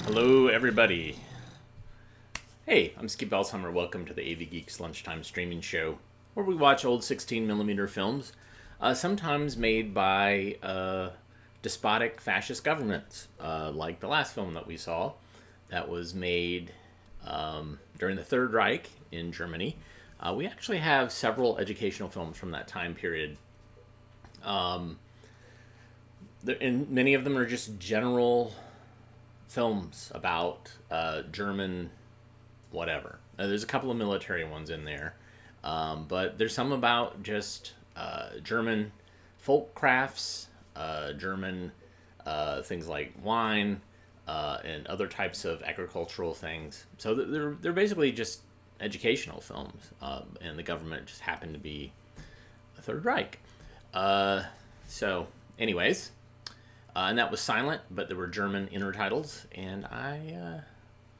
Hello, everybody. Hey, I'm Skip Elsheimer. Welcome to the AV Geeks Lunchtime streaming show, where we watch old 16mm films, sometimes made by despotic fascist governments, like the last film that we saw that was made during the Third Reich in Germany. We actually have several educational films from that time period. And many of them are just general films about German whatever. There's a couple of military ones in there, but there's some about just German folk crafts, German things like wine, and other types of agricultural things. So they're basically just educational films, and the government just happened to be the Third Reich. So, anyways, and that was silent, but there were German intertitles, and I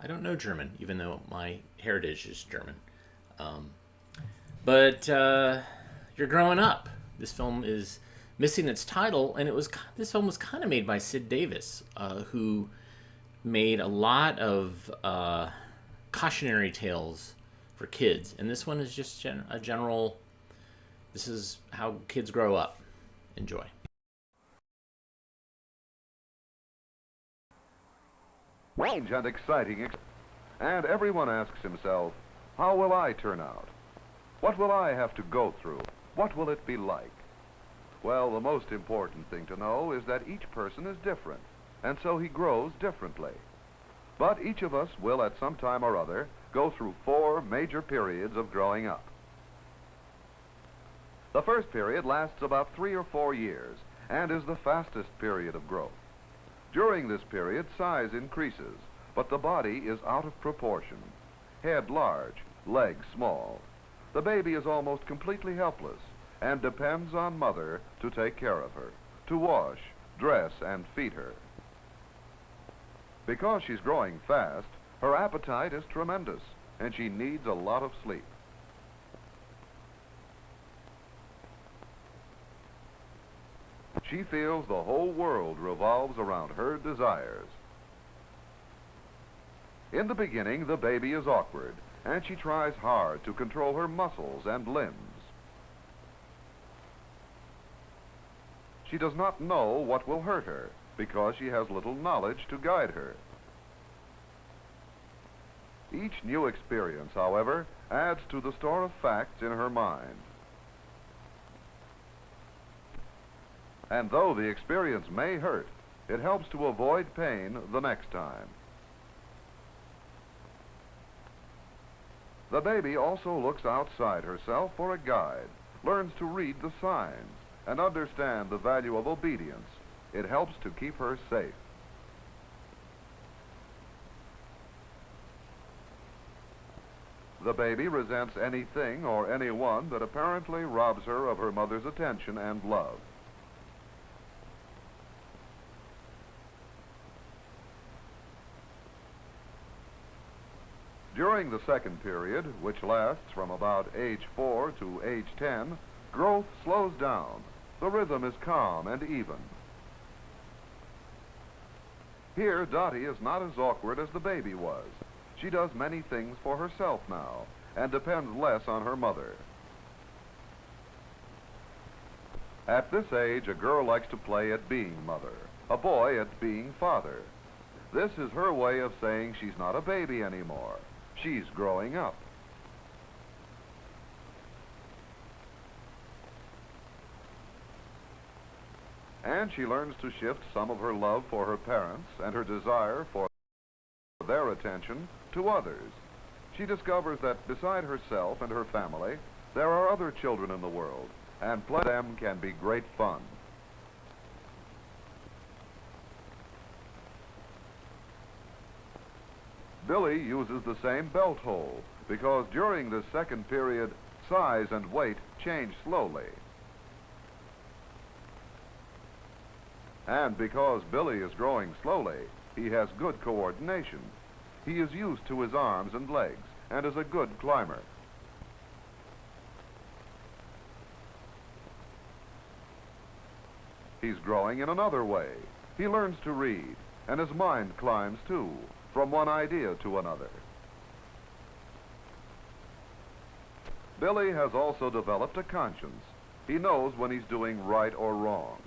don't know German, even though my heritage is German. But you're growing up. This film is missing its title, and this film was kind of made by Sid Davis, who made a lot of cautionary tales for kids, and this one is just a general. This is how kids grow up. Enjoy. Strange and exciting, and everyone asks himself, how will I turn out? What will I have to go through? What will it be like? Well, the most important thing to know is that each person is different, and so he grows differently. But each of us will at some time or other go through 4 major periods of growing up. The first period lasts about 3 or 4 years and is the fastest period of growth. During this period, size increases, but the body is out of proportion. Head large, legs small. The baby is almost completely helpless and depends on mother to take care of her, to wash, dress, and feed her. Because she's growing fast, her appetite is tremendous, and she needs a lot of sleep. She feels the whole world revolves around her desires. In the beginning, the baby is awkward, and she tries hard to control her muscles and limbs. She does not know what will hurt her, because she has little knowledge to guide her. Each new experience, however, adds to the store of facts in her mind. And though the experience may hurt, it helps to avoid pain the next time. The baby also looks outside herself for a guide, learns to read the signs, and understand the value of obedience. It helps to keep her safe. The baby resents anything or anyone that apparently robs her of her mother's attention and love. During the second period, which lasts from about age 4 to age 10, growth slows down. The rhythm is calm and even. Here, Dottie is not as awkward as the baby was. She does many things for herself now and depends less on her mother. At this age, a girl likes to play at being mother, a boy at being father. This is her way of saying she's not a baby anymore. She's growing up. And she learns to shift some of her love for her parents and her desire for their attention to others. She discovers that beside herself and her family, there are other children in the world, and playing with them can be great fun. Billy uses the same belt hole because during this second period, size and weight change slowly. And because Billy is growing slowly, he has good coordination. He is used to his arms and legs and is a good climber. He's growing in another way. He learns to read. and his mind climbs too, from one idea to another. Billy has also developed a conscience. He knows when he's doing right or wrong.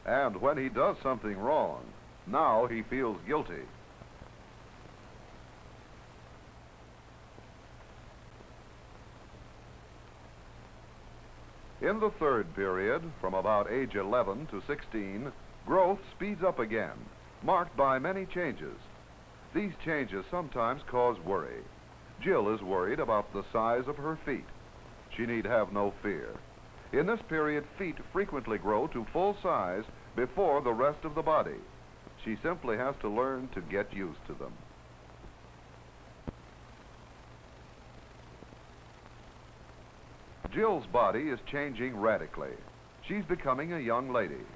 And when he does something wrong, now he feels guilty. In the third period, from about age 11 to 16, growth speeds up again, marked by many changes. These changes sometimes cause worry. Jill is worried about the size of her feet. She need have no fear. In this period, feet frequently grow to full size before the rest of the body. She simply has to learn to get used to them. Jill's body is changing radically. She's becoming a young lady,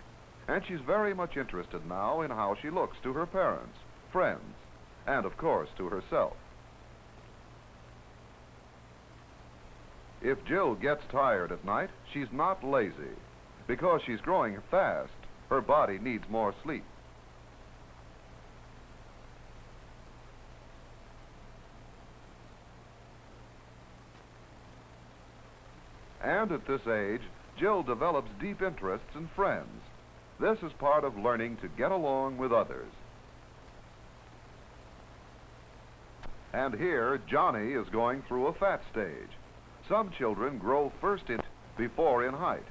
and she's very much interested now in how she looks to her parents, friends, and of course to herself. If Jill gets tired at night, she's not lazy. Because she's growing fast, her body needs more sleep. And at this age, Jill develops deep interests in friends. This is part of learning to get along with others. And here, Johnny is going through a fat stage. Some children grow first before in height.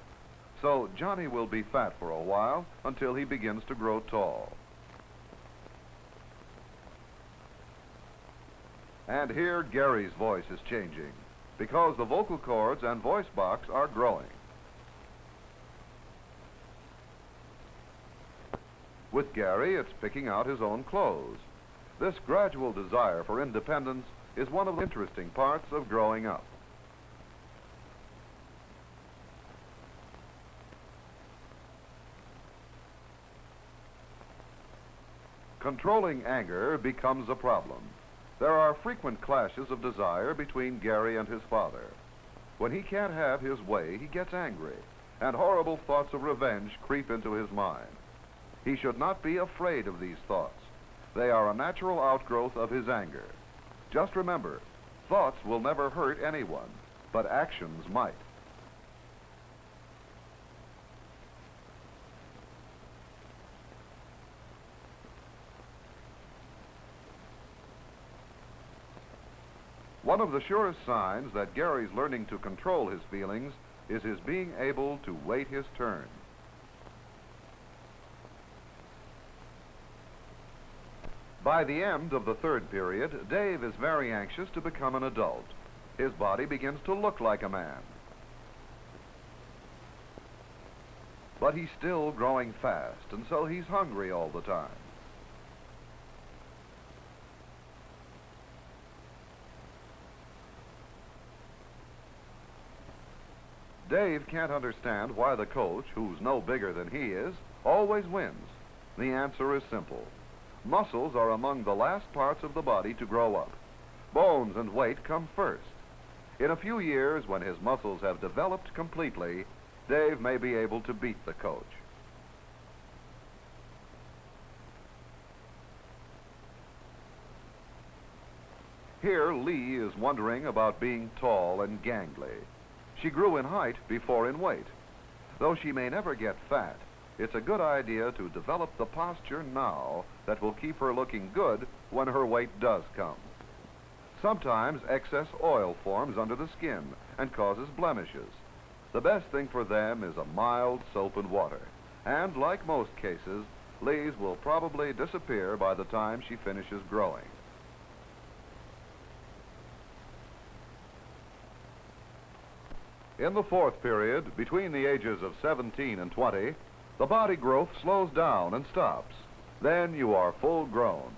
So Johnny will be fat for a while until he begins to grow tall. And here, Gary's voice is changing, because the vocal cords and voice box are growing. With Gary, it's picking out his own clothes. This gradual desire for independence is one of the interesting parts of growing up. Controlling anger becomes a problem. There are frequent clashes of desire between Gary and his father. When he can't have his way, he gets angry, and horrible thoughts of revenge creep into his mind. He should not be afraid of these thoughts. They are a natural outgrowth of his anger. Just remember, thoughts will never hurt anyone, but actions might. One of the surest signs that Gary's learning to control his feelings is his being able to wait his turn. By the end of the third period, Dave is very anxious to become an adult. His body begins to look like a man. But he's still growing fast, and so he's hungry all the time. Dave can't understand why the coach, who's no bigger than he is, always wins. The answer is simple. Muscles are among the last parts of the body to grow up. Bones and weight come first. In a few years, when his muscles have developed completely, Dave may be able to beat the coach. Here, Lee is wondering about being tall and gangly. She grew in height before in weight. Though she may never get fat, it's a good idea to develop the posture now that will keep her looking good when her weight does come. Sometimes excess oil forms under the skin and causes blemishes. The best thing for them is a mild soap and water. And like most cases, Lee's will probably disappear by the time she finishes growing. In the fourth period, between the ages of 17 and 20, the body growth slows down and stops. Then you are full grown.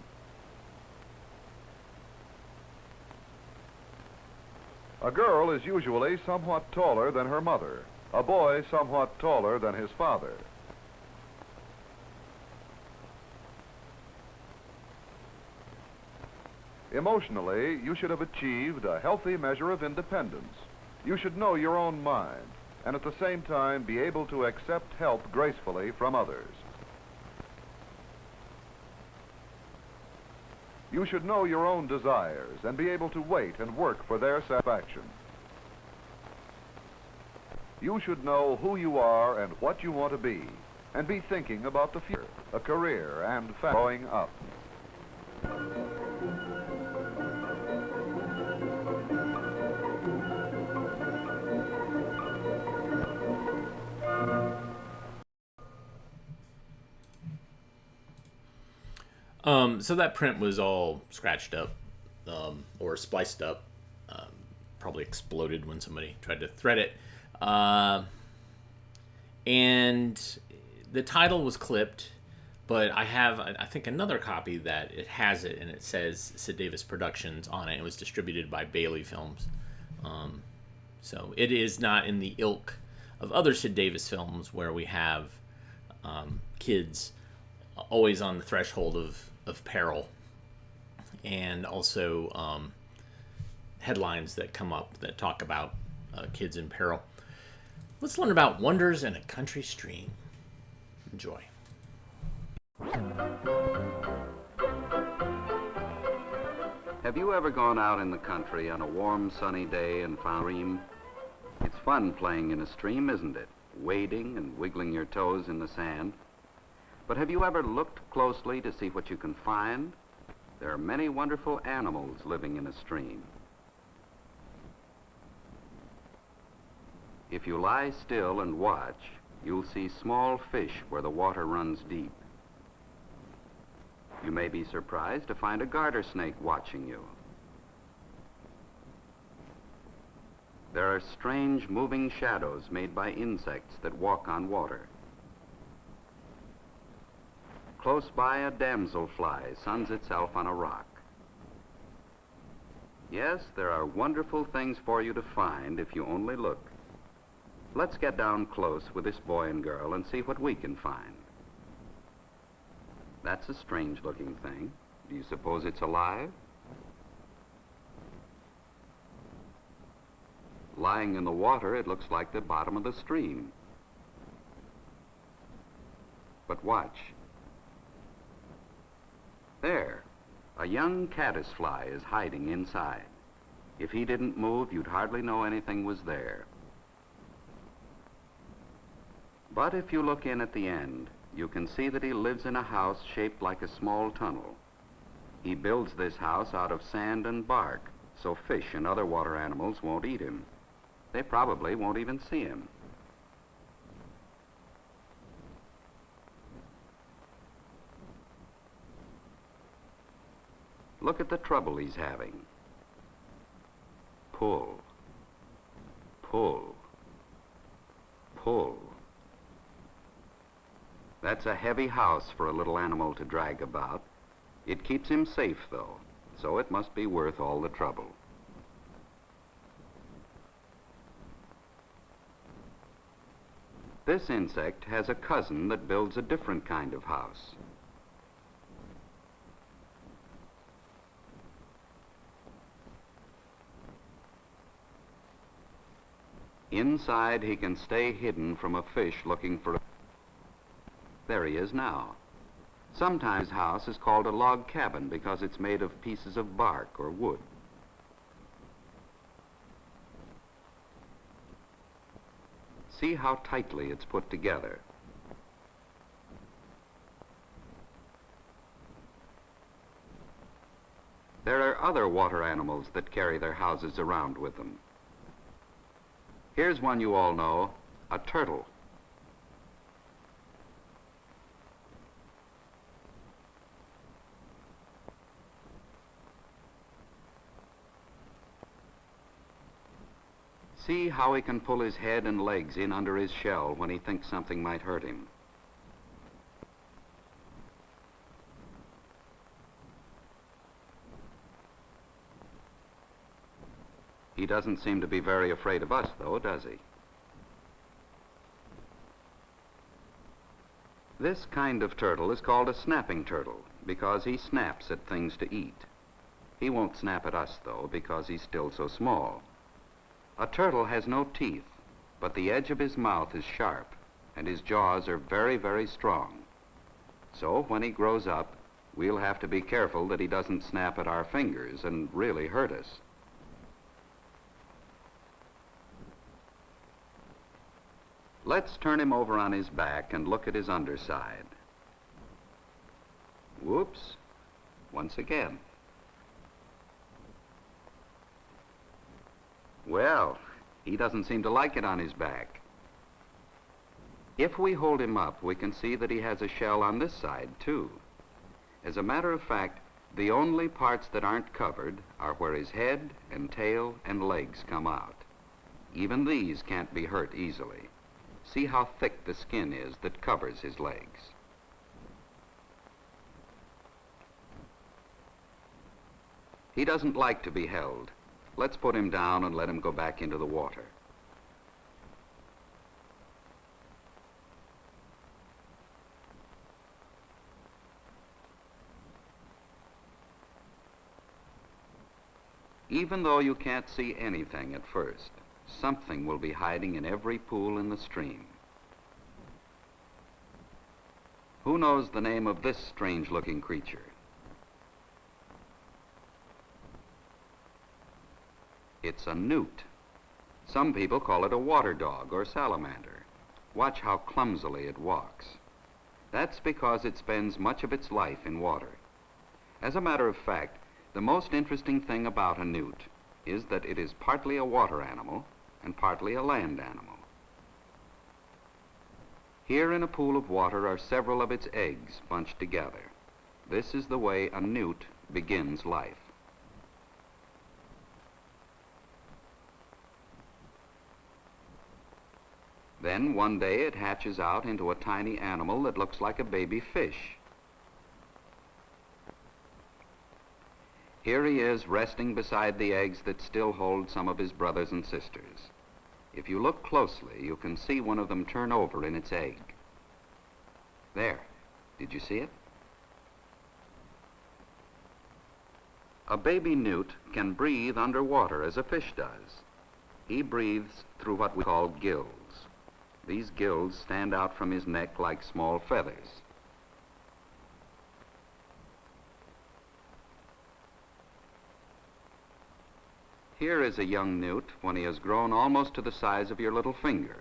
A girl is usually somewhat taller than her mother, a boy somewhat taller than his father. Emotionally, you should have achieved a healthy measure of independence. You should know your own mind, and at the same time be able to accept help gracefully from others. You should know your own desires and be able to wait and work for their satisfaction. You should know who you are and what you want to be, and be thinking about the future, a career, and growing up. So that print was all scratched up, or spliced up. Probably exploded when somebody tried to thread it. And the title was clipped, but I have, I think, another copy that it has it, and it says Sid Davis Productions on it. It was distributed by Bailey Films. So it is not in the ilk of other Sid Davis films where we have kids always on the threshold of peril, and also headlines that come up that talk about kids in peril. Let's learn about Wonders in a Country Stream. Enjoy. Have you ever gone out in the country on a warm, sunny day and found a stream? It's fun playing in a stream, isn't it? Wading and wiggling your toes in the sand. But have you ever looked closely to see what you can find? There are many wonderful animals living in a stream. If you lie still and watch, you'll see small fish where the water runs deep. You may be surprised to find a garter snake watching you. There are strange moving shadows made by insects that walk on water. Close by, a damselfly suns itself on a rock. Yes, there are wonderful things for you to find if you only look. Let's get down close with this boy and girl and see what we can find. That's a strange-looking thing. Do you suppose it's alive? Lying in the water, it looks like the bottom of the stream. But watch. There, a young caddisfly is hiding inside. If he didn't move, you'd hardly know anything was there. But if you look in at the end, you can see that he lives in a house shaped like a small tunnel. He builds this house out of sand and bark, so fish and other water animals won't eat him. They probably won't even see him. Look at the trouble he's having. Pull, pull, pull. That's a heavy house for a little animal to drag about. It keeps him safe, though, so it must be worth all the trouble. This insect has a cousin that builds a different kind of house. Inside, he can stay hidden from a fish looking for a... There he is now. Sometimes his house is called a log cabin because it's made of pieces of bark or wood. See how tightly it's put together. There are other water animals that carry their houses around with them. Here's one you all know, a turtle. See how he can pull his head and legs in under his shell when he thinks something might hurt him. He doesn't seem to be very afraid of us, though, does he? This kind of turtle is called a snapping turtle because he snaps at things to eat. He won't snap at us, though, because he's still so small. A turtle has no teeth, but the edge of his mouth is sharp, and his jaws are very, very strong. So when he grows up, we'll have to be careful that he doesn't snap at our fingers and really hurt us. Let's turn him over on his back and look at his underside. Whoops, once again. Well, he doesn't seem to like it on his back. If we hold him up, we can see that he has a shell on this side, too. As a matter of fact, the only parts that aren't covered are where his head and tail and legs come out. Even these can't be hurt easily. See how thick the skin is that covers his legs. He doesn't like to be held. Let's put him down and let him go back into the water. Even though you can't see anything at first, something will be hiding in every pool in the stream. Who knows the name of this strange-looking creature? It's a newt. Some people call it a water dog or salamander. Watch how clumsily it walks. That's because it spends much of its life in water. As a matter of fact, the most interesting thing about a newt is that it is partly a water animal and partly a land animal. Here in a pool of water are several of its eggs bunched together. This is the way a newt begins life. Then one day it hatches out into a tiny animal that looks like a baby fish. Here he is resting beside the eggs that still hold some of his brothers and sisters. If you look closely, you can see one of them turn over in its egg. There. Did you see it? A baby newt can breathe underwater as a fish does. He breathes through what we call gills. These gills stand out from his neck like small feathers. Here is a young newt when he has grown almost to the size of your little finger.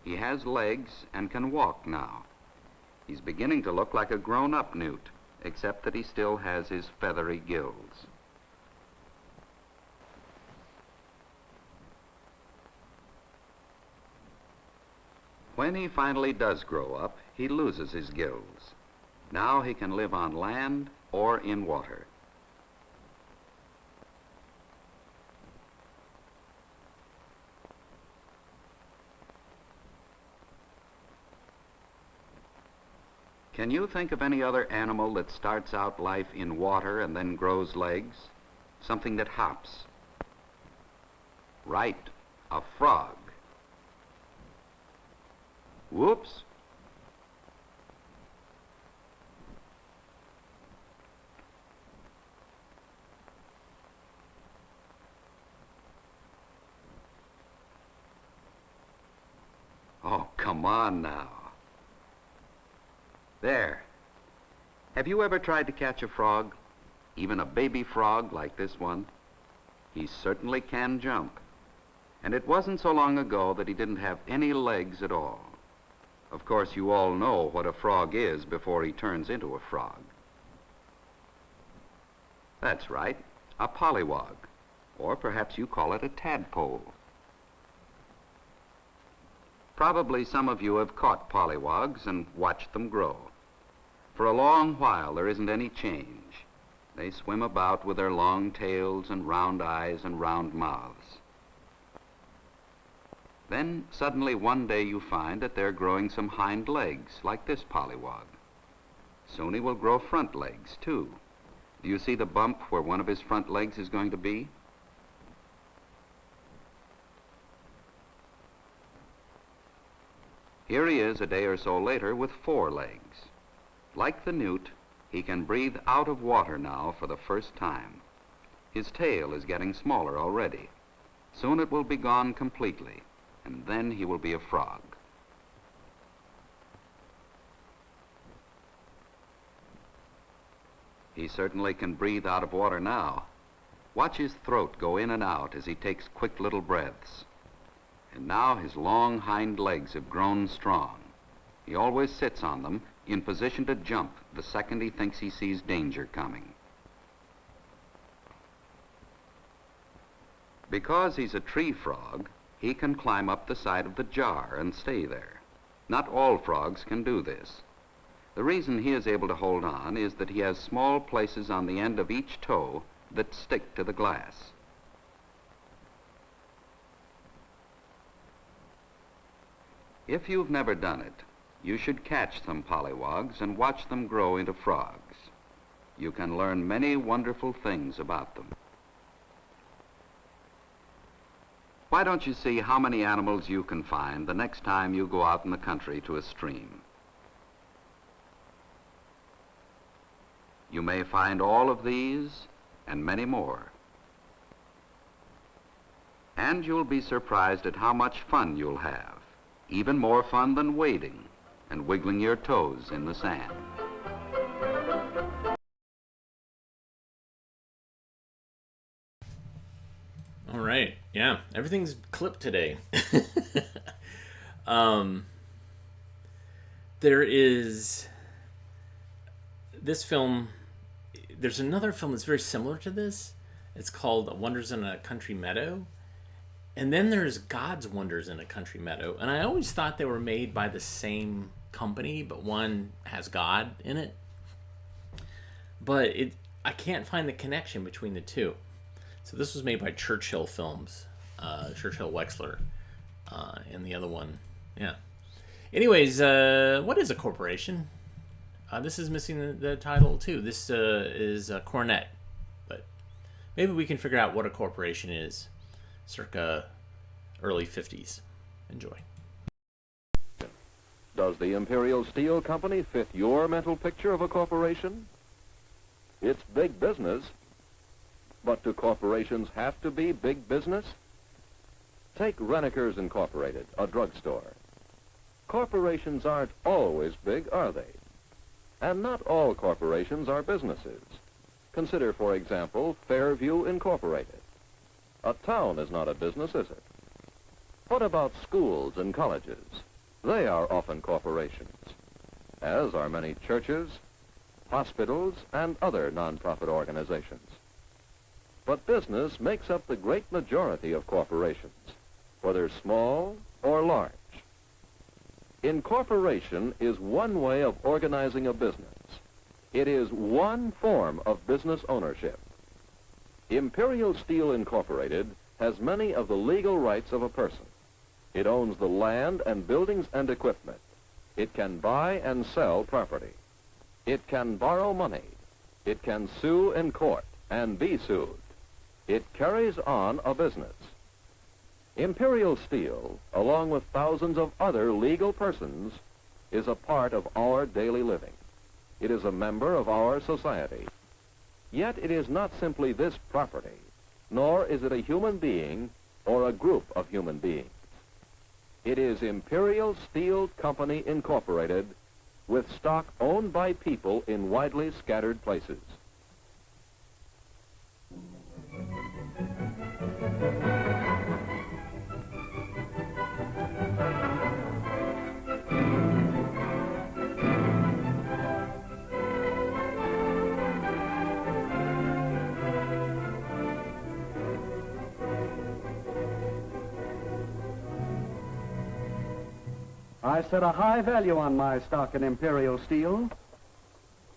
He has legs and can walk now. He's beginning to look like a grown-up newt, except that he still has his feathery gills. When he finally does grow up, he loses his gills. Now he can live on land or in water. Can you think of any other animal that starts out life in water and then grows legs? Something that hops. Right, a frog. Whoops. Oh, come on now. There. Have you ever tried to catch a frog? Even a baby frog like this one? He certainly can jump. And it wasn't so long ago that he didn't have any legs at all. Of course, you all know what a frog is before he turns into a frog. That's right, a pollywog. Or perhaps you call it a tadpole. Probably some of you have caught pollywogs and watched them grow. For a long while, there isn't any change. They swim about with their long tails and round eyes and round mouths. Then, suddenly one day you find that they're growing some hind legs, like this pollywog. Soon he will grow front legs, too. Do you see the bump where one of his front legs is going to be? Here he is a day or so later with 4 legs. Like the newt, he can breathe out of water now for the first time. His tail is getting smaller already. Soon it will be gone completely, and then he will be a frog. He certainly can breathe out of water now. Watch his throat go in and out as he takes quick little breaths. And now his long hind legs have grown strong. He always sits on them in position to jump the second he thinks he sees danger coming. Because he's a tree frog, he can climb up the side of the jar and stay there. Not all frogs can do this. The reason he is able to hold on is that he has small places on the end of each toe that stick to the glass. If you've never done it, you should catch some pollywogs and watch them grow into frogs. You can learn many wonderful things about them. Why don't you see how many animals you can find the next time you go out in the country to a stream? You may find all of these and many more. And you'll be surprised at how much fun you'll have. Even more fun than wading and wiggling your toes in the sand. All right. Yeah, everything's clipped today. There is this film. There's another film that's very similar to this. It's called Wonders in a Country Meadow. And then there's God's Wonders in a Country Meadow. And I always thought they were made by the same company, but one has God in it. But I can't find the connection between the two. So this was made by Churchill Films, Churchill Wexler, and the other one, yeah. Anyways, what is a corporation? This is missing the title too. This is a cornet, but maybe we can figure out what a corporation is, circa early 50s. Enjoy. Does the Imperial Steel Company fit your mental picture of a corporation? It's big business. But do corporations have to be big business? Take Renekers Incorporated, a drugstore. Corporations aren't always big, are they? And not all corporations are businesses. Consider, for example, Fairview Incorporated. A town is not a business, is it? What about schools and colleges? They are often corporations, as are many churches, hospitals, and other non-profit organizations. But business makes up the great majority of corporations, whether small or large. Incorporation is one way of organizing a business. It is one form of business ownership. Imperial Steel Incorporated has many of the legal rights of a person. It owns the land and buildings and equipment. It can buy and sell property. It can borrow money. It can sue in court and be sued. It carries on a business. Imperial Steel, along with thousands of other legal persons, is a part of our daily living. It is a member of our society. Yet it is not simply this property, nor is it a human being or a group of human beings. It is Imperial Steel Company Incorporated, with stock owned by people in widely scattered places. I set a high value on my stock in Imperial Steel.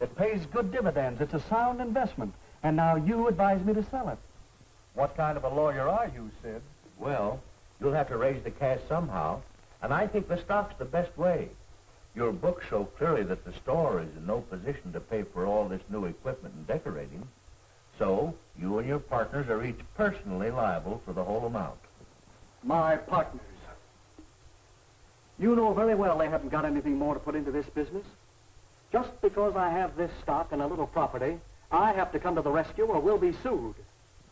It pays good dividends. It's a sound investment. And now you advise me to sell it. What kind of a lawyer are you, Sid? Well, you'll have to raise the cash somehow, and I think the stock's the best way. Your books show clearly that the store is in no position to pay for all this new equipment and decorating. So, you and your partners are each personally liable for the whole amount. My partners. You know very well they haven't got anything more to put into this business. Just because I have this stock and a little property, I have to come to the rescue or we'll be sued.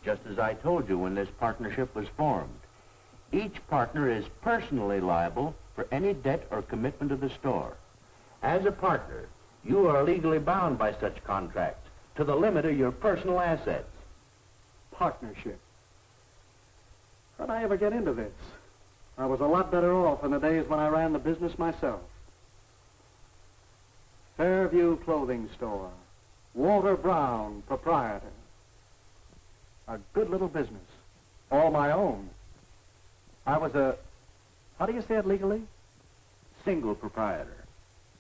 just as I told you when this partnership was formed. Each partner is personally liable for any debt or commitment of the store. As a partner, you are legally bound by such contracts to the limit of your personal assets. Partnership. How'd I ever get into this? I was a lot better off in the days when I ran the business myself. Fairview Clothing Store. Walter Brown, proprietor. A good little business. All my own. I was a, how do you say it legally? Single proprietor.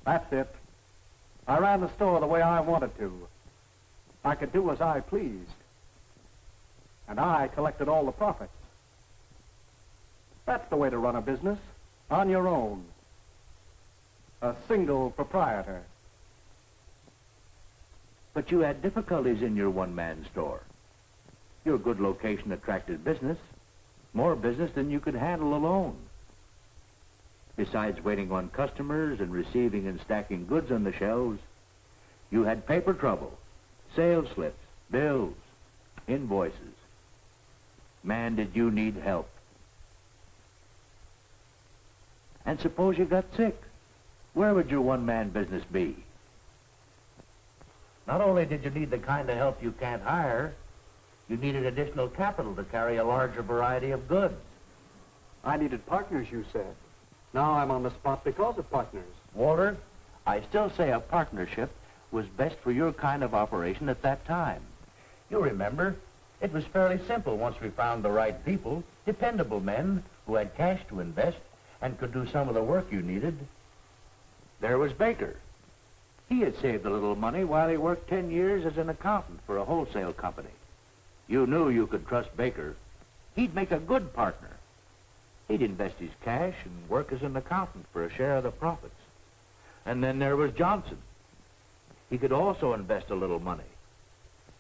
That's it. I ran the store the way I wanted to. I could do as I pleased. And I collected all the profits. That's the way to run a business, on your own. A single proprietor. But you had difficulties in your one-man store. Your good location attracted business, more business than you could handle alone. Besides waiting on customers and receiving and stacking goods on the shelves, you had paper trouble, sales slips, bills, invoices. Man, did you need help. And suppose you got sick. Where would your one-man business be? Not only did you need the kind of help you can't hire, you needed additional capital to carry a larger variety of goods. I needed partners, you said. Now I'm on the spot because of partners. Walter, I still say a partnership was best for your kind of operation at that time. You remember, it was fairly simple once we found the right people, dependable men who had cash to invest and could do some of the work you needed. There was Baker. He had saved a little money while he worked 10 years as an accountant for a wholesale company. You knew you could trust Baker. He'd make a good partner. He'd invest his cash and work as an accountant for a share of the profits. And then there was Johnson. He could also invest a little money.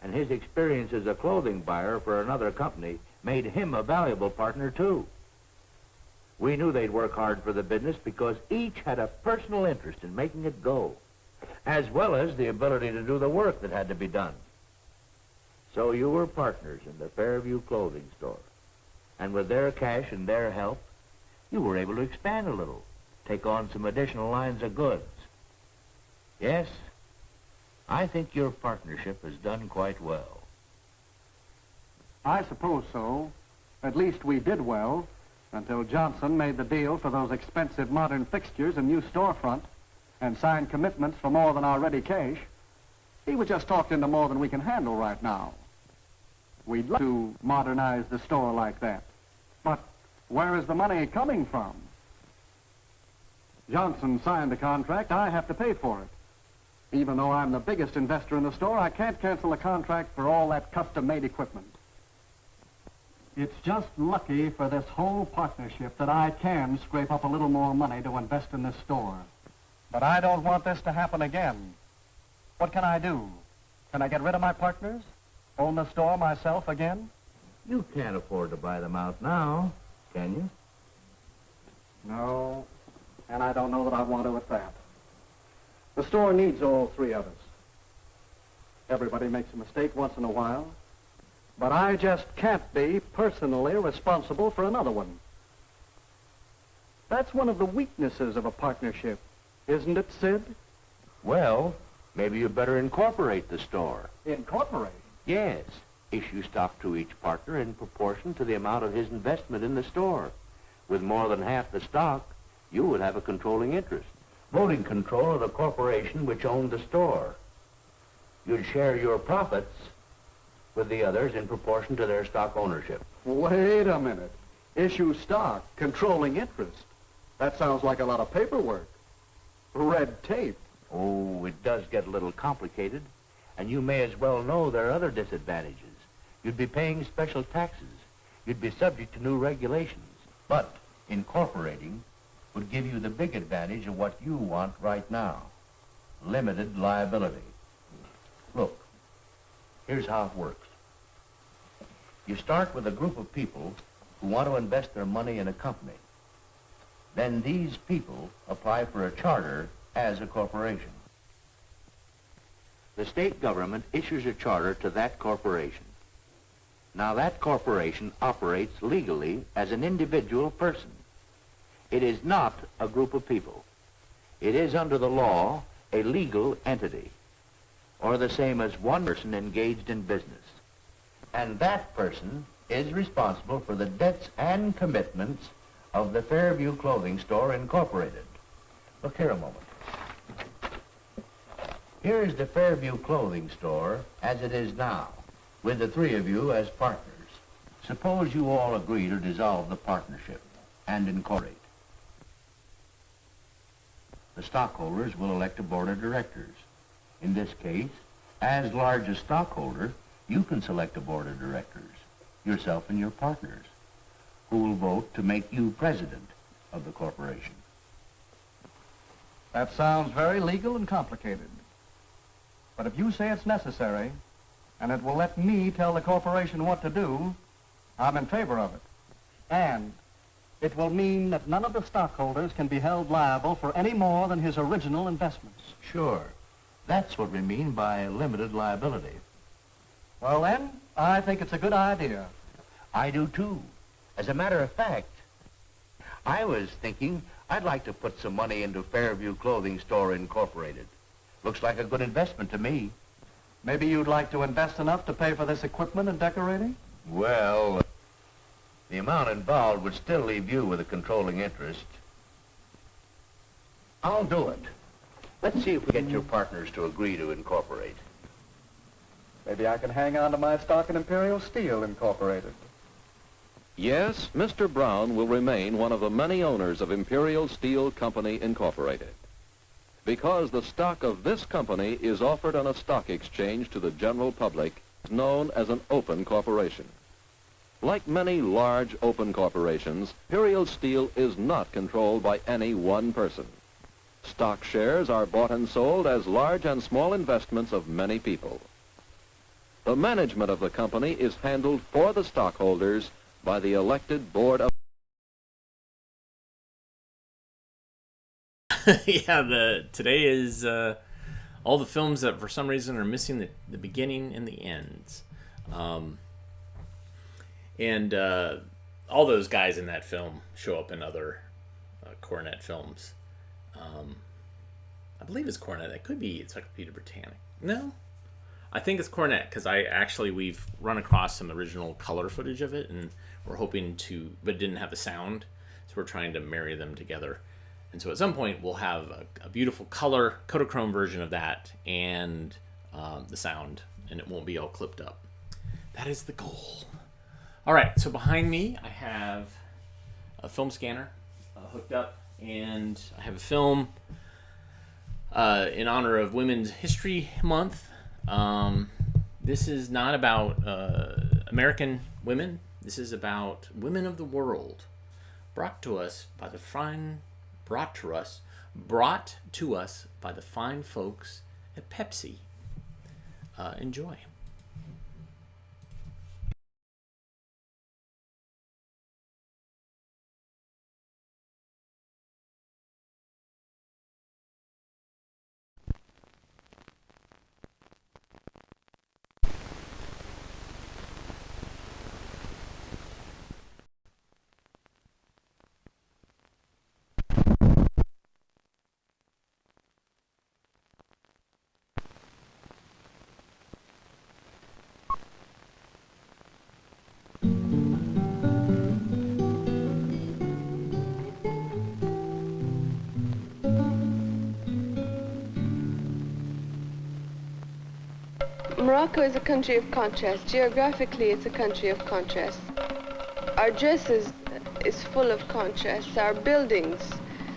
And his experience as a clothing buyer for another company made him a valuable partner, too. We knew they'd work hard for the business because each had a personal interest in making it go, as well as the ability to do the work that had to be done. So you were partners in the Fairview Clothing Store. And with their cash and their help, you were able to expand a little, take on some additional lines of goods. Yes, I think your partnership has done quite well. I suppose so. At least we did well, until Johnson made the deal for those expensive modern fixtures and new storefront and signed commitments for more than our ready cash. He was just talked into more than we can handle right now. We'd like to modernize the store like that. But where is the money coming from? Johnson signed the contract. I have to pay for it. Even though I'm the biggest investor in the store, I can't cancel a contract for all that custom-made equipment. It's just lucky for this whole partnership that I can scrape up a little more money to invest in this store. But I don't want this to happen again. What can I do? Can I get rid of my partners? Own the store myself again? You can't afford to buy them out now, can you? No, and I don't know that I want to at that. The store needs all three of us. Everybody makes a mistake once in a while, but I just can't be personally responsible for another one. That's one of the weaknesses of a partnership, isn't it, Sid? Well, maybe you better incorporate the store. Incorporate? Yes. Issue stock to each partner in proportion to the amount of his investment in the store. With more than half the stock, you would have a controlling interest, voting control of the corporation which owned the store. You'd share your profits with the others in proportion to their stock ownership. Wait a minute. Issue stock, controlling interest. That sounds like a lot of paperwork. Red tape. Oh, it does get a little complicated, and you may as well know there are other disadvantages. You'd be paying special taxes. You'd be subject to new regulations. But incorporating would give you the big advantage of what you want right now. Limited liability. Look, here's how it works. You start with a group of people who want to invest their money in a company. Then these people apply for a charter as a corporation. The state government issues a charter to that corporation. Now that corporation operates legally as an individual person. It is not a group of people. It is under the law a legal entity, or the same as one person engaged in business. And that person is responsible for the debts and commitments of the Fairview Clothing Store Incorporated. Look here a moment. Here is the Fairview Clothing Store as it is now, with the three of you as partners. Suppose you all agree to dissolve the partnership and incorporate. The stockholders will elect a board of directors. In this case, as largest stockholder, you can select a board of directors, yourself and your partners, who will vote to make you president of the corporation. That sounds very legal and complicated. But if you say it's necessary, and it will let me tell the corporation what to do, I'm in favor of it. And it will mean that none of the stockholders can be held liable for any more than his original investments. Sure. That's what we mean by limited liability. Well then, I think it's a good idea. I do too. As a matter of fact, I was thinking I'd like to put some money into Fairview Clothing Store Incorporated. Looks like a good investment to me. Maybe you'd like to invest enough to pay for this equipment and decorating? Well, the amount involved would still leave you with a controlling interest. I'll do it. Let's see if we get your partners to agree to incorporate. Maybe I can hang on to my stock in Imperial Steel Incorporated. Yes, Mr. Brown will remain one of the many owners of Imperial Steel Company Incorporated, because the stock of this company is offered on a stock exchange to the general public known as an open corporation. Like many large open corporations, Imperial Steel is not controlled by any one person. Stock shares are bought and sold as large and small investments of many people. The management of the company is handled for the stockholders by the elected board of... Yeah, today is all the films that for some reason are missing the beginning and the ends. And all those guys in that film show up in other Cornet films. I believe it's Cornet. It could be Encyclopedia Britannica. No, I think it's Cornet, because we've run across some original color footage of it, and we're hoping to, but it didn't have the sound, so we're trying to marry them together. And so at some point we'll have a beautiful color Kodachrome version of that and the sound, and it won't be all clipped up. That is the goal. All right, so behind me I have a film scanner hooked up, and I have a film in honor of Women's History Month. This is not about American women. This is about women of the world, brought to us by the fine folks at Pepsi. Enjoy. Morocco is a country of contrast. Geographically, it's a country of contrast. Our dress is full of contrasts. Our buildings,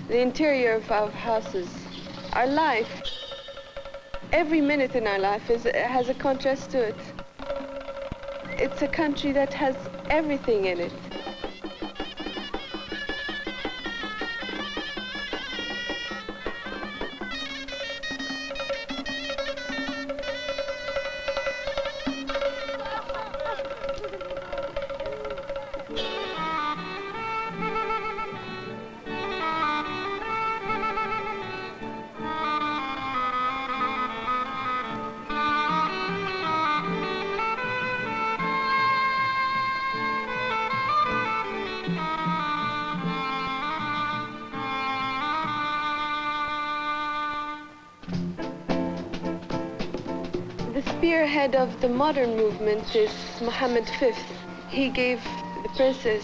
the interior of our houses, our life, every minute in our life has a contrast to it. It's a country that has everything in it. spearhead of the modern movement is Mohammed V. He gave the princess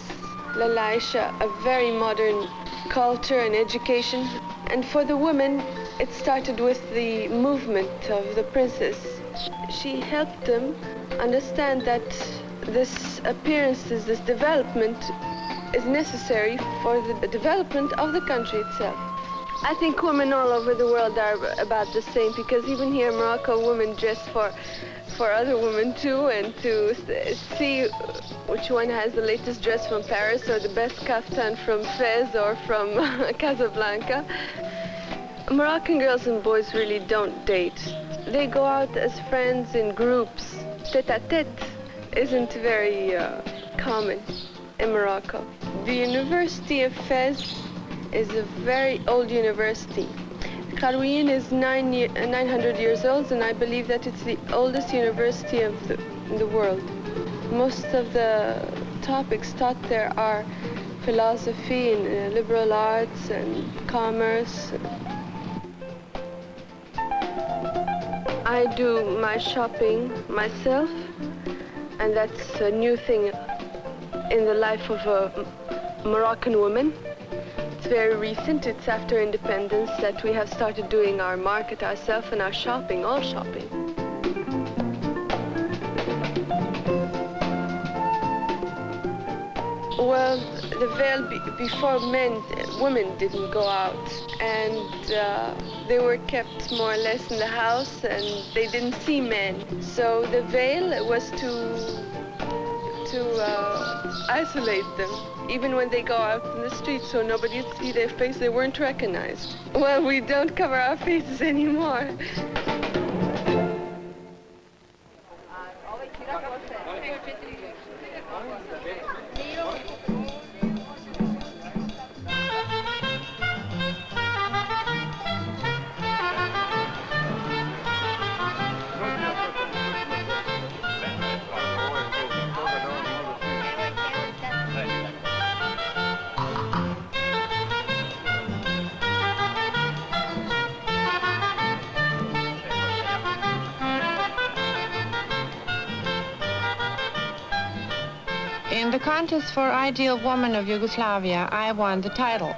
Lalaisha a very modern culture and education. And for the women, it started with the movement of the princess. She helped them understand that this appearances, this development is necessary for the development of the country itself. I think women all over the world are about the same, because even here in Morocco, women dress for other women too, and to see which one has the latest dress from Paris or the best kaftan from Fez or from Casablanca. Moroccan girls and boys really don't date. They go out as friends in groups. Tête-à-tête isn't very common in Morocco. The University of Fez is a very old university. Qarawiyyin is 900 years old, and I believe that it's the oldest university in the world. Most of the topics taught there are philosophy and liberal arts and commerce. I do my shopping myself, and that's a new thing in the life of a Moroccan woman. It's very recent. It's after independence that we have started doing our market ourselves and our shopping, all shopping. Well, the veil before women didn't go out, and they were kept more or less in the house, and they didn't see men. So the veil was to isolate them, even when they go out in the street, so nobody would see their face. They weren't recognized. Well, we don't cover our faces anymore. In the contest for Ideal Woman of Yugoslavia, I won the title,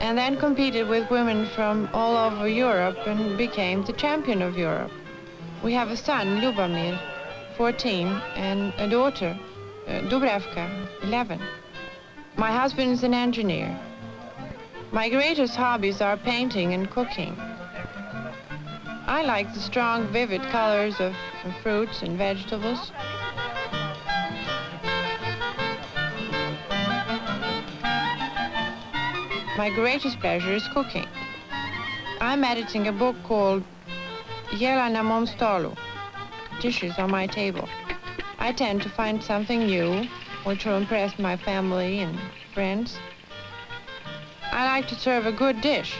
and then competed with women from all over Europe and became the champion of Europe. We have a son, Ljubomir, 14, and a daughter, Dubravka, 11. My husband is an engineer. My greatest hobbies are painting and cooking. I like the strong, vivid colors of fruits and vegetables. My greatest pleasure is cooking. I'm editing a book called Jela na mom stolu, Dishes on My Table. I tend to find something new, which will impress my family and friends. I like to serve a good dish.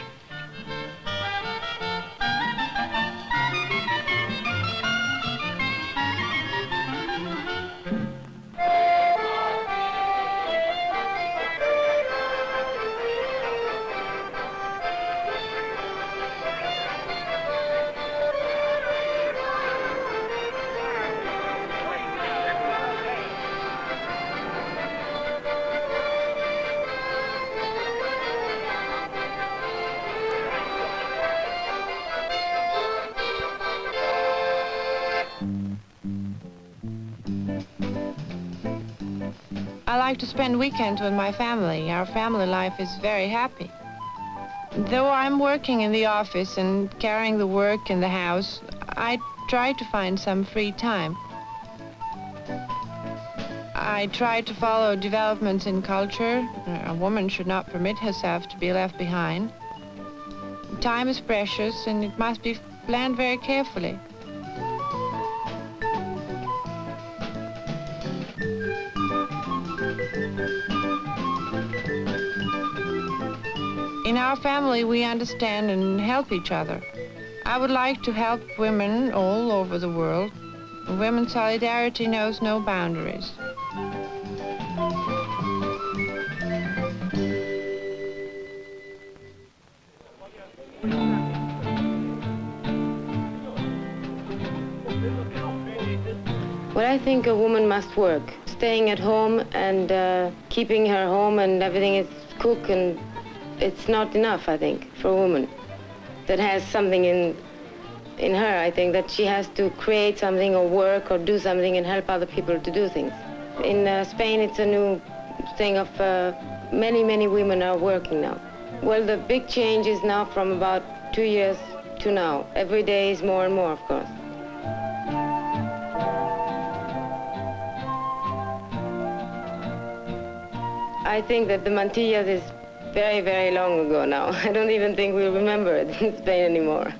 I like to spend weekends with my family. Our family life is very happy. Though I'm working in the office and carrying the work in the house, I try to find some free time. I try to follow developments in culture. A woman should not permit herself to be left behind. Time is precious, and it must be planned very carefully. In our family, we understand and help each other. I would like to help women all over the world. Women's solidarity knows no boundaries. Well, I think a woman must work. Staying at home and keeping her home and everything is cooked, and it's not enough, I think, for a woman that has something in her. I think that she has to create something or work or do something and help other people to do things. In Spain, it's a new thing of many, many women are working now. Well, the big change is now from about 2 years to now. Every day is more and more, of course. I think that the mantillas is very, very long ago now. I don't even think we remember it in Spain anymore.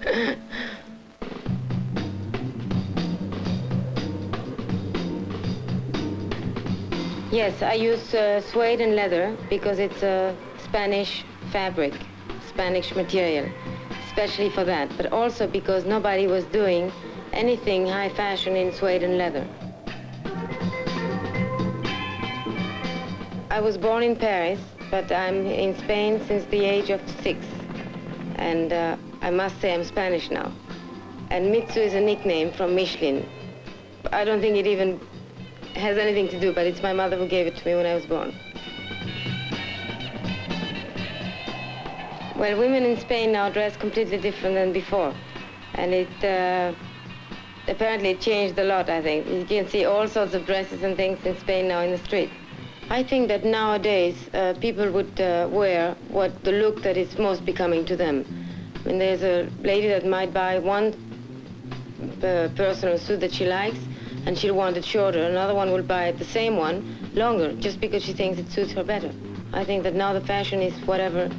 Yes, I use suede and leather because it's a Spanish fabric, Spanish material, especially for that, but also because nobody was doing anything high fashion in suede and leather. I was born in Paris, but I'm in Spain since the age of 6. And I must say I'm Spanish now. And Mitsu is a nickname from Michelin. I don't think it even has anything to do, but it's my mother who gave it to me when I was born. Well, women in Spain now dress completely different than before. And it apparently changed a lot, I think. You can see all sorts of dresses and things in Spain now in the street. I think that nowadays people would wear the look that is most becoming to them. I mean, there's a lady that might buy one personal suit that she likes, and she'll want it shorter. Another one will buy the same one longer, just because she thinks it suits her better. I think that now the fashion is whatever,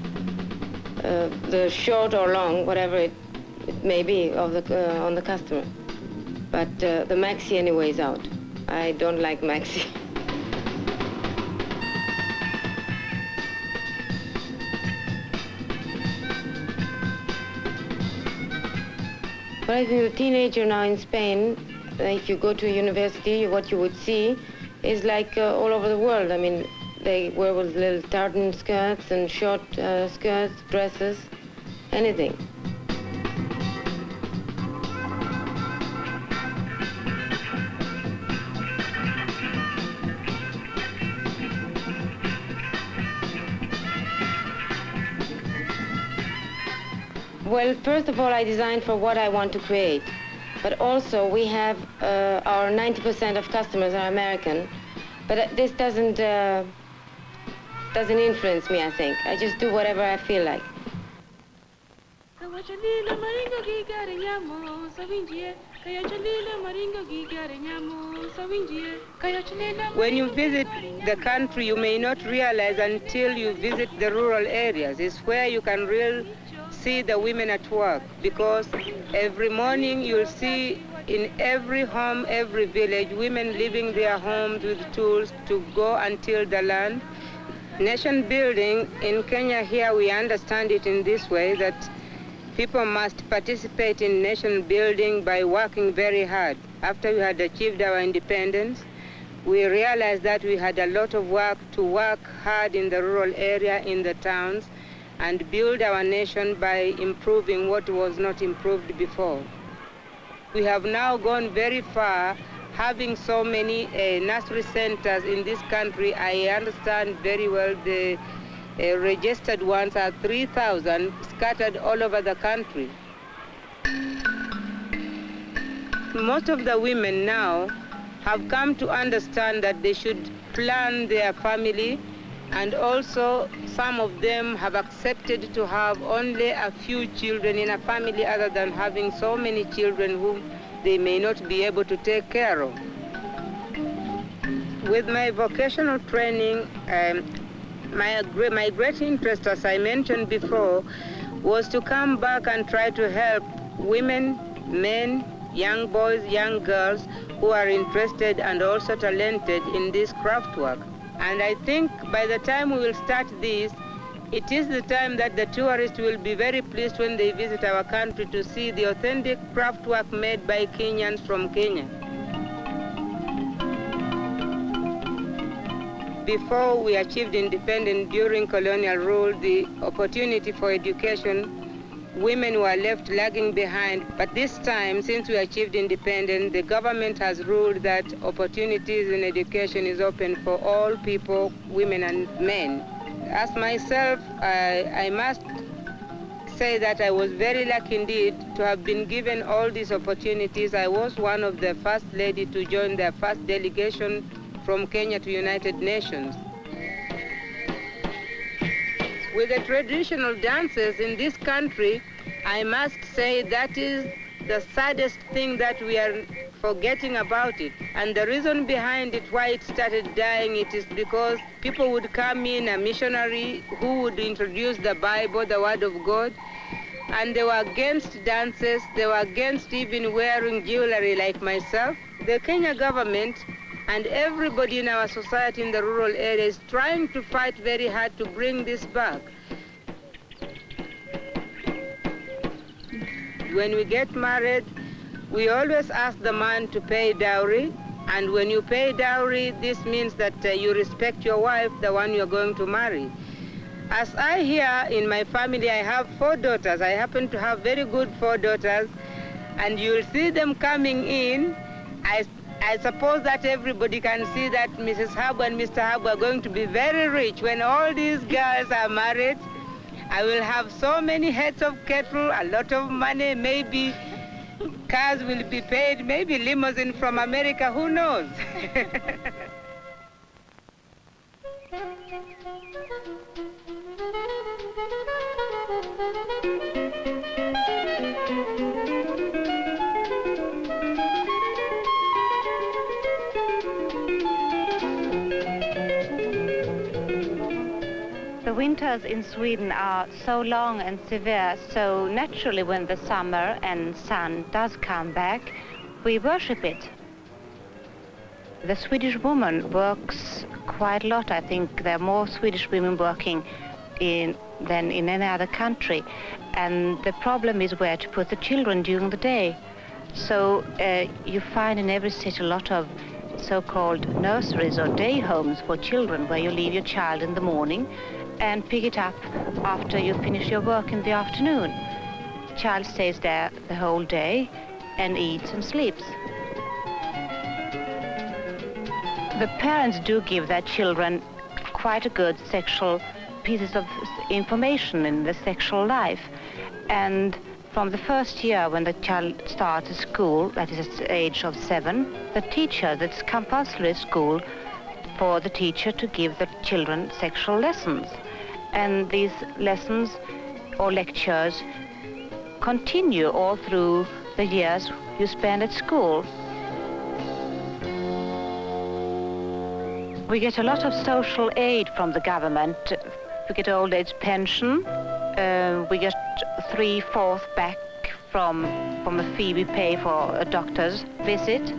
the short or long, whatever it may be on the customer. But the maxi anyway is out. I don't like maxi. But I think the teenager now in Spain, if you go to a university, what you would see is like all over the world. I mean, they wear with little tartan skirts and short skirts, dresses, anything. Well, first of all, I designed for what I want to create. But also, we have our 90% of customers are American. But this doesn't influence me, I think. I just do whatever I feel like. When you visit the country, you may not realize until you visit the rural areas. It's where you can really see the women at work, because every morning you'll see in every home, every village, women leaving their homes with tools to go and till the land. Nation building in Kenya here, we understand it in this way, that people must participate in nation building by working very hard. After we had achieved our independence, we realized that we had a lot of work to work hard in the rural area, in the towns, and build our nation by improving what was not improved before. We have now gone very far, having so many nursery centers in this country. I understand very well the registered ones are 3,000 scattered all over the country. Most of the women now have come to understand that they should plan their family, and also some of them have accepted to have only a few children in a family other than having so many children whom they may not be able to take care of. With my vocational training, my great interest, as I mentioned before, was to come back and try to help women, men, young boys, young girls who are interested and also talented in this craft work. And I think by the time we will start this, it is the time that the tourists will be very pleased when they visit our country to see the authentic craft work made by Kenyans from Kenya. Before we achieved independence during colonial rule, the opportunity for education women were left lagging behind. But this time, since we achieved independence, the government has ruled that opportunities in education is open for all people, women and men. As myself, I must say that I was very lucky indeed to have been given all these opportunities. I was one of the first lady to join the first delegation from Kenya to United Nations. With the traditional dances in this country, I must say that is the saddest thing that we are forgetting about it. And the reason behind it, why it started dying, it is because people would come in, a missionary who would introduce the Bible, the Word of God, and they were against dances, they were against even wearing jewelry like myself. The Kenya government and everybody in our society in the rural areas is trying to fight very hard to bring this back. When we get married, we always ask the man to pay dowry, and when you pay dowry, this means that you respect your wife, the one you're going to marry. As I hear in my family, I have 4 daughters. I happen to have very good 4 daughters, and you'll see them coming in. I suppose that everybody can see that Mrs. Habu and Mr. Habu are going to be very rich. When all these girls are married, I will have so many heads of cattle, a lot of money, maybe cars will be paid, maybe limousine from America, who knows? The winters in Sweden are so long and severe, so naturally when the summer and sun does come back, we worship it. The Swedish woman works quite a lot. I think there are more Swedish women working than in any other country. And the problem is where to put the children during the day. So you find in every city a lot of so-called nurseries or day homes for children where you leave your child in the morning and pick it up after you finish your work in the afternoon. The child stays there the whole day and eats and sleeps. The parents do give their children quite a good sexual pieces of information in the sexual life. And from the first year when the child starts school, that is at the age of 7, the teacher, that's compulsory school for the teacher to give the children sexual lessons. And these lessons or lectures continue all through the years you spend at school. We get a lot of social aid from the government. We get old age pension. We get 3/4 back from a fee we pay for a doctor's visit.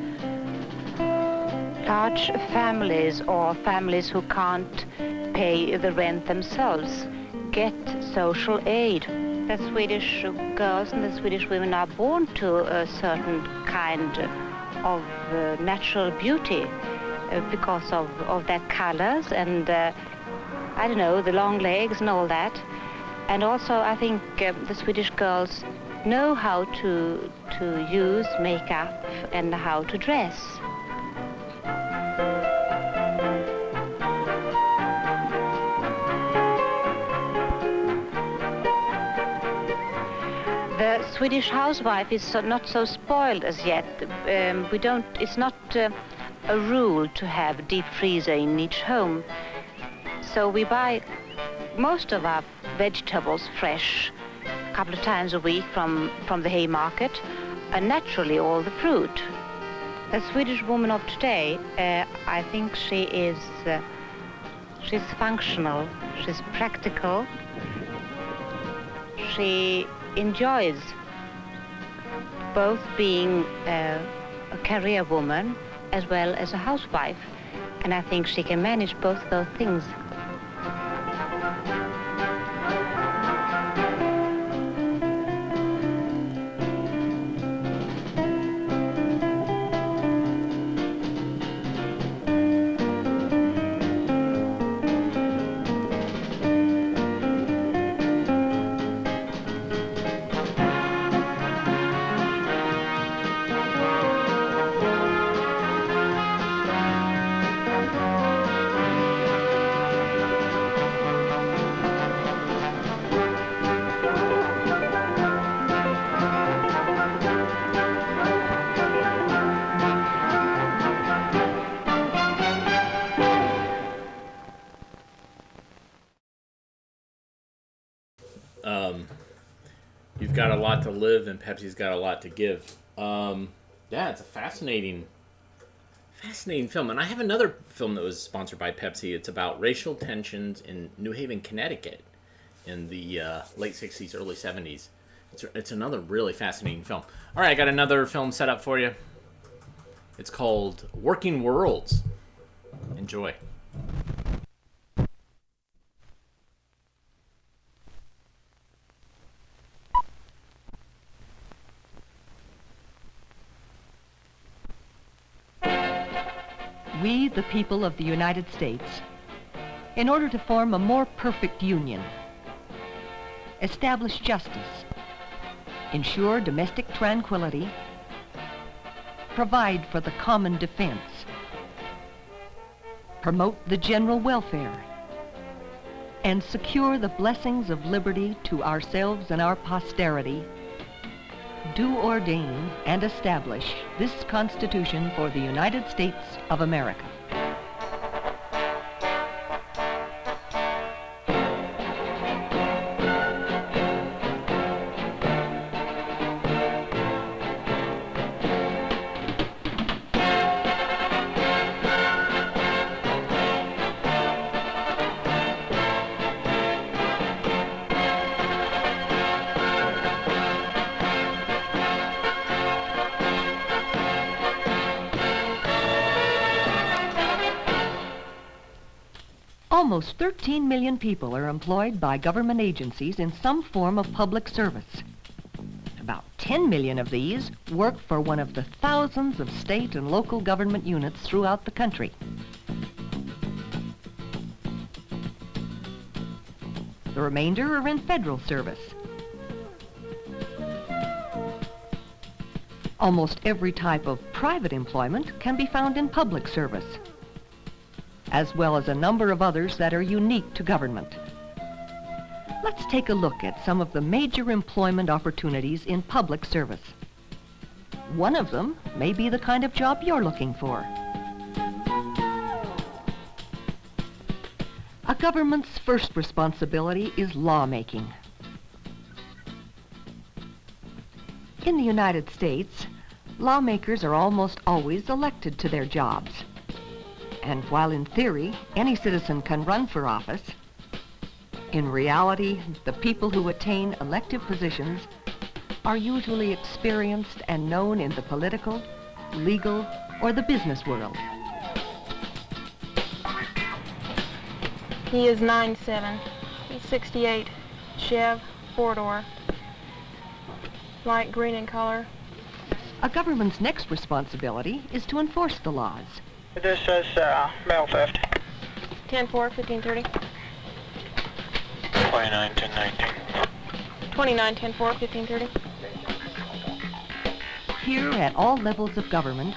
Large families or families who can't pay the rent themselves get social aid. The Swedish girls and the Swedish women are born to a certain kind of natural beauty because of their colors and I don't know, the long legs and all that. And also I think the Swedish girls know how to use makeup and how to dress. The Swedish housewife is not so spoiled as yet. It's not a rule to have deep freezer in each home. So we buy most of our vegetables fresh a couple of times a week from the Haymarket, and naturally all the fruit. The Swedish woman of today, I think she's functional, she's practical, she enjoys both being a career woman as well as a housewife, and I think she can manage both those things. got a lot to live and Pepsi's got a lot to give. Yeah, it's a fascinating film. And I have another film that was sponsored by Pepsi. It's about racial tensions in New Haven, Connecticut in the late 60s, early 70s. It's another really fascinating film. All right, I got another film set up for you. It's called Working Worlds. Enjoy. We, the people of the United States, in order to form a more perfect union, establish justice, ensure domestic tranquility, provide for the common defense, promote the general welfare, and secure the blessings of liberty to ourselves and our posterity, do ordain and establish this Constitution for the United States of America. Almost 13 million people are employed by government agencies in some form of public service. About 10 million of these work for one of the thousands of state and local government units throughout the country. The remainder are in federal service. Almost every type of private employment can be found in public service, as well as a number of others that are unique to government. Let's take a look at some of the major employment opportunities in public service. One of them may be the kind of job you're looking for. A government's first responsibility is lawmaking. In the United States, lawmakers are almost always elected to their jobs. And while in theory, any citizen can run for office, in reality, the people who attain elective positions are usually experienced and known in the political, legal, or the business world. He is 9'7". He's 68. Chev, 4-door. Light green in color. A government's next responsibility is to enforce the laws. This is mail theft. 10-4, 1530. 29, 1019. 29, 10-4, 1530. Here at all levels of government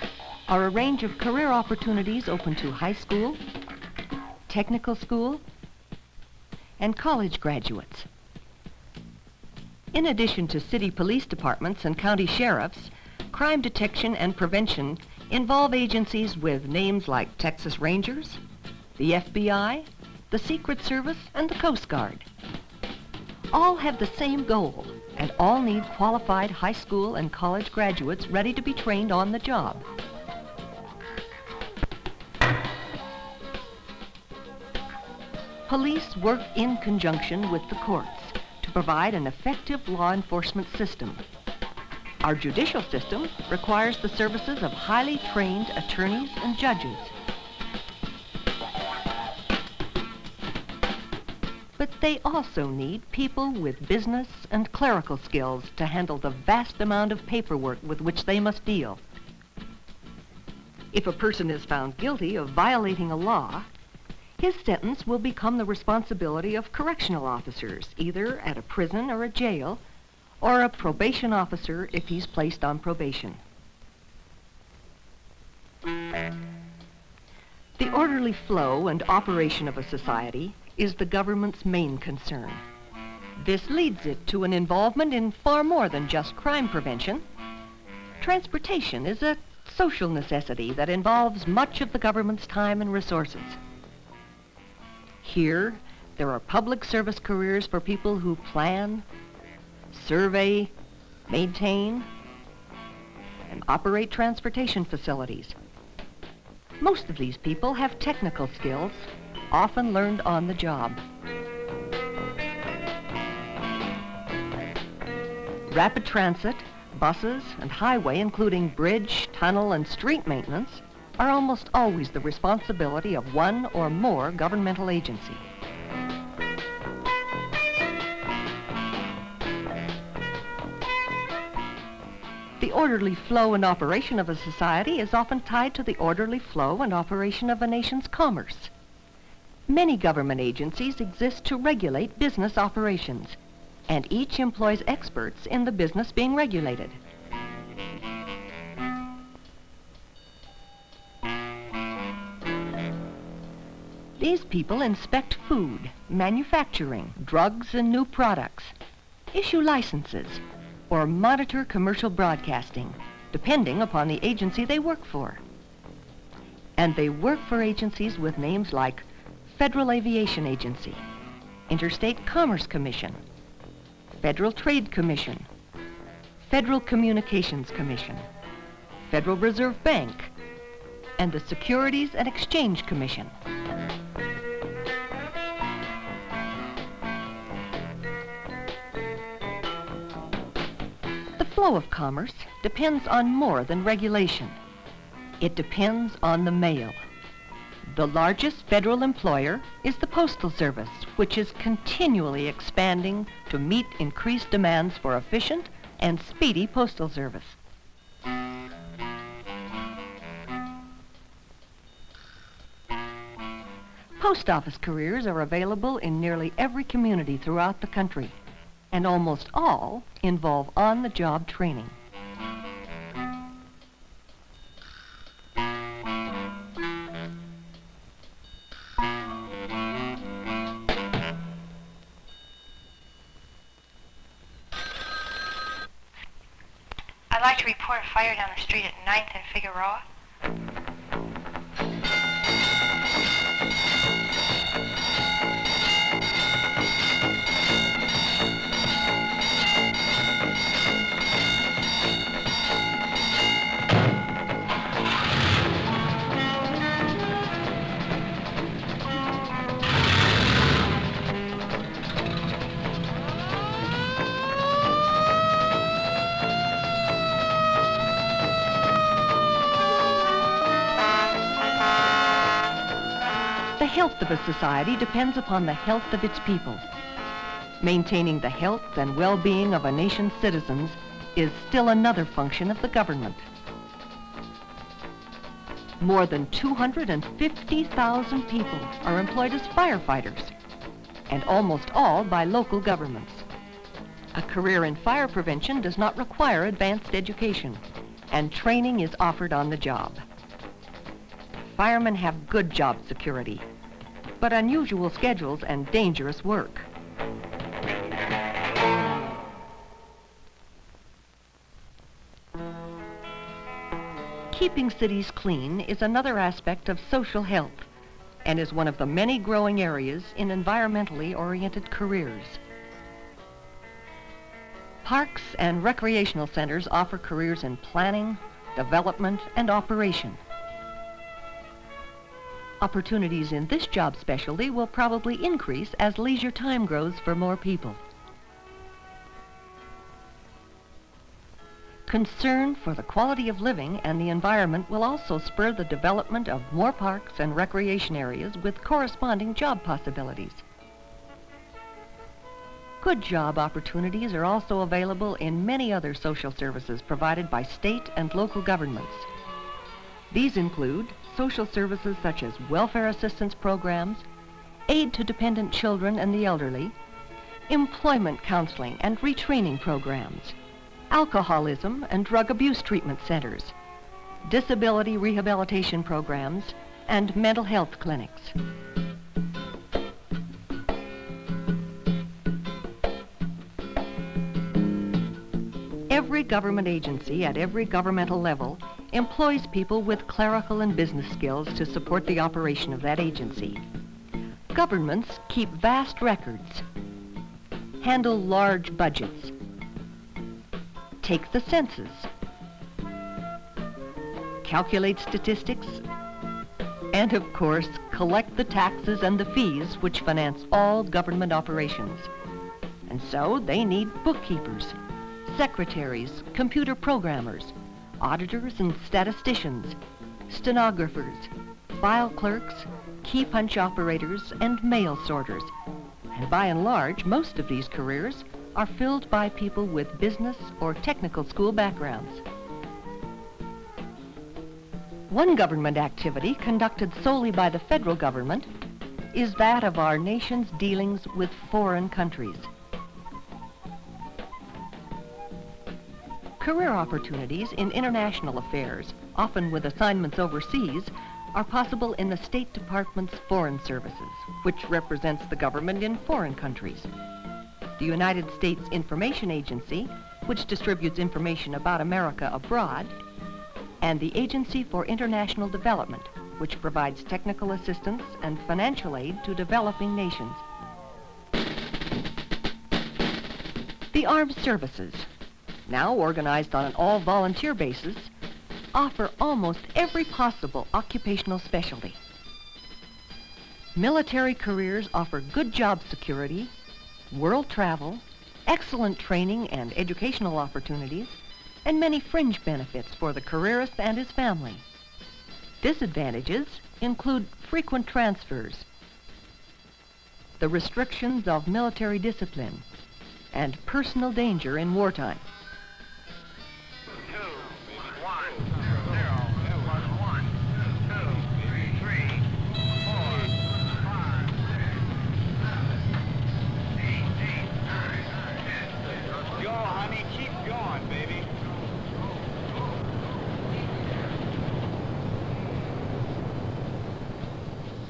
are a range of career opportunities open to high school, technical school, and college graduates. In addition to city police departments and county sheriffs, crime detection and prevention involve agencies with names like Texas Rangers, the FBI, the Secret Service, and the Coast Guard. All have the same goal, and all need qualified high school and college graduates ready to be trained on the job. Police work in conjunction with the courts to provide an effective law enforcement system. Our judicial system requires the services of highly trained attorneys and judges. But they also need people with business and clerical skills to handle the vast amount of paperwork with which they must deal. If a person is found guilty of violating a law, his sentence will become the responsibility of correctional officers, either at a prison or a jail, or a probation officer if he's placed on probation. The orderly flow and operation of a society is the government's main concern. This leads it to an involvement in far more than just crime prevention. Transportation is a social necessity that involves much of the government's time and resources. Here, there are public service careers for people who plan, survey, maintain, and operate transportation facilities. Most of these people have technical skills, often learned on the job. Rapid transit, buses, and highway, including bridge, tunnel, and street maintenance, are almost always the responsibility of one or more governmental agency. The orderly flow and operation of a society is often tied to the orderly flow and operation of a nation's commerce. Many government agencies exist to regulate business operations, and each employs experts in the business being regulated. These people inspect food, manufacturing, drugs, and new products, issue licenses, or monitor commercial broadcasting, depending upon the agency they work for. And they work for agencies with names like Federal Aviation Agency, Interstate Commerce Commission, Federal Trade Commission, Federal Communications Commission, Federal Reserve Bank, and the Securities and Exchange Commission. The flow of commerce depends on more than regulation. It depends on the mail. The largest federal employer is the Postal Service, which is continually expanding to meet increased demands for efficient and speedy postal service. Post office careers are available in nearly every community throughout the country, and almost all involve on-the-job training. I'd like to report a fire down the street at 9th and Figueroa. The health of a society depends upon the health of its people. Maintaining the health and well-being of a nation's citizens is still another function of the government. More than 250,000 people are employed as firefighters, and almost all by local governments. A career in fire prevention does not require advanced education, and training is offered on the job. Firemen have good job security, but unusual schedules and dangerous work. Keeping cities clean is another aspect of social health and is one of the many growing areas in environmentally oriented careers. Parks and recreational centers offer careers in planning, development, and operation. Opportunities in this job specialty will probably increase as leisure time grows for more people. Concern for the quality of living and the environment will also spur the development of more parks and recreation areas with corresponding job possibilities. Good job opportunities are also available in many other social services provided by state and local governments. These include social services such as welfare assistance programs, aid to dependent children and the elderly, employment counseling and retraining programs, alcoholism and drug abuse treatment centers, disability rehabilitation programs, and mental health clinics. Every government agency at every governmental level employs people with clerical and business skills to support the operation of that agency. Governments keep vast records, handle large budgets, take the census, calculate statistics, and of course, collect the taxes and the fees which finance all government operations. And so they need bookkeepers, secretaries, computer programmers, auditors and statisticians, stenographers, file clerks, key punch operators, and mail sorters. And by and large, most of these careers are filled by people with business or technical school backgrounds. One government activity conducted solely by the federal government is that of our nation's dealings with foreign countries. Career opportunities in international affairs, often with assignments overseas, are possible in the State Department's Foreign Services, which represents the government in foreign countries. The United States Information Agency, which distributes information about America abroad, and the Agency for International Development, which provides technical assistance and financial aid to developing nations. The Armed Services, now organized on an all-volunteer basis, offer almost every possible occupational specialty. Military careers offer good job security, world travel, excellent training and educational opportunities, and many fringe benefits for the careerist and his family. Disadvantages include frequent transfers, the restrictions of military discipline, and personal danger in wartime.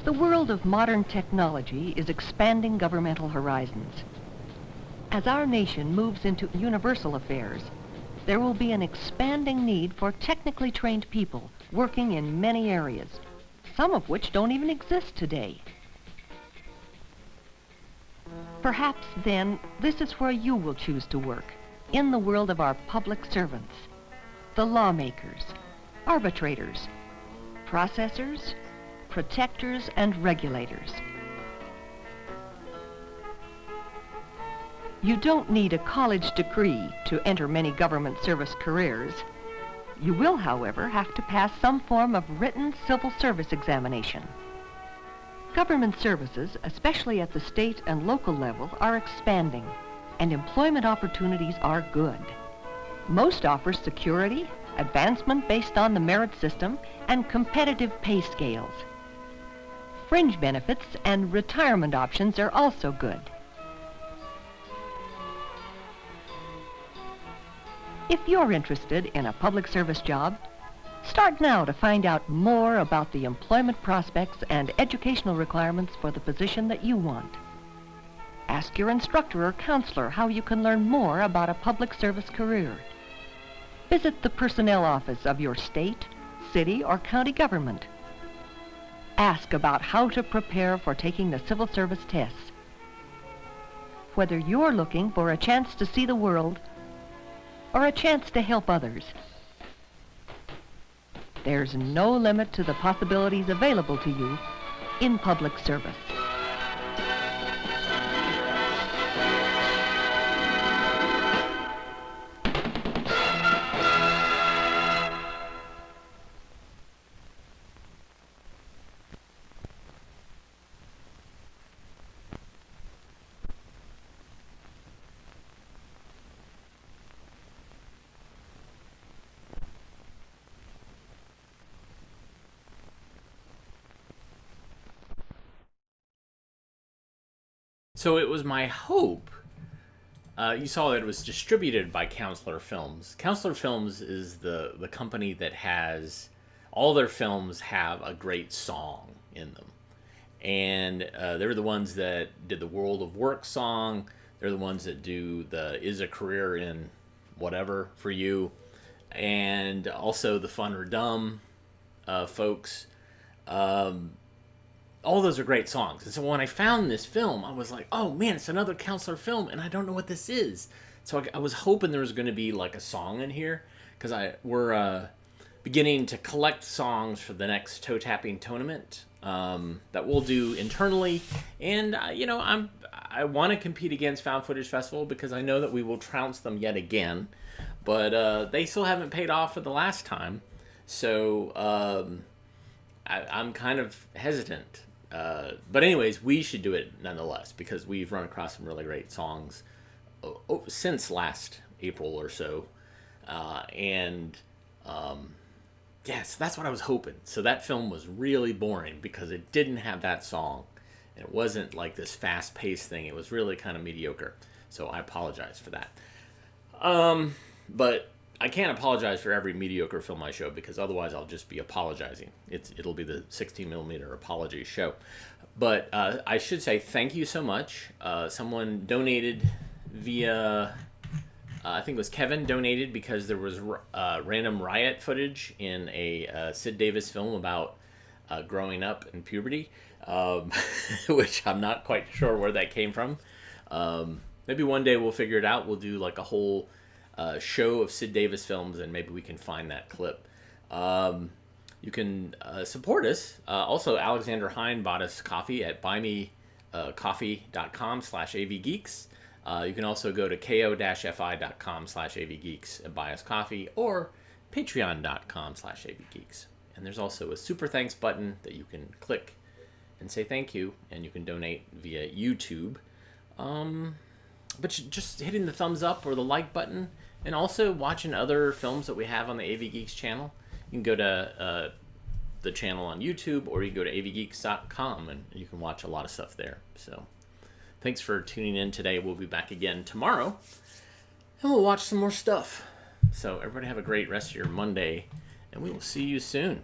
The world of modern technology is expanding governmental horizons. As our nation moves into universal affairs, there will be an expanding need for technically trained people working in many areas, some of which don't even exist today. Perhaps then, this is where you will choose to work, in the world of our public servants, the lawmakers, arbitrators, processors, protectors, and regulators. You don't need a college degree to enter many government service careers. You will, however, have to pass some form of written civil service examination. Government services, especially at the state and local level, are expanding, and employment opportunities are good. Most offer security, advancement based on the merit system, and competitive pay scales. Fringe benefits and retirement options are also good. If you're interested in a public service job, start now to find out more about the employment prospects and educational requirements for the position that you want. Ask your instructor or counselor how you can learn more about a public service career. Visit the personnel office of your state, city, or county government. Ask about how to prepare for taking the civil service tests. Whether you're looking for a chance to see the world or a chance to help others, there's no limit to the possibilities available to you in public service. So it was my hope. You saw that it was distributed by Counselor Films. Counselor Films is the company that has all their films have a great song in them, and they're the ones that did the World of Work song. They're the ones that do the Is a Career in Whatever for You, and also the Fun or Dumb folks. All those are great songs. And so when I found this film, I was like, oh man, it's another Counselor film, and I don't know what this is. So I was hoping there was going to be like a song in here, because we're beginning to collect songs for the next toe tapping tournament that we'll do internally. And I want to compete against Found Footage Festival because I know that we will trounce them yet again, but they still haven't paid off for the last time. So I'm kind of hesitant. But anyways, we should do it nonetheless because we've run across some really great songs since last April or so. Yes, that's what I was hoping. So that film was really boring because it didn't have that song. It wasn't like this fast-paced thing. It was really kind of mediocre. So I apologize for that. But I can't apologize for every mediocre film I show because otherwise I'll just be apologizing. It'll be the 16mm apology show. But I should say thank you so much. Someone donated via... I think it was Kevin donated because there was random riot footage in a Sid Davis film about growing up in puberty, which I'm not quite sure where that came from. Maybe one day we'll figure it out. We'll do like a whole show of Sid Davis films, and maybe we can find that clip. You can support us. Also, Alexander Hine bought us coffee at buymecoffee.com/avgeeks. You can also go to ko-fi.com/avgeeks and buy us coffee, or patreon.com/avgeeks. And there's also a super thanks button that you can click and say thank you, and you can donate via YouTube. But just hitting the thumbs up or the like button, and also watching other films that we have on the AV Geeks channel. You can go to the channel on YouTube, or you can go to avgeeks.com, and you can watch a lot of stuff there. So thanks for tuning in today. We'll be back again tomorrow, and we'll watch some more stuff. So everybody have a great rest of your Monday, and we will see you soon.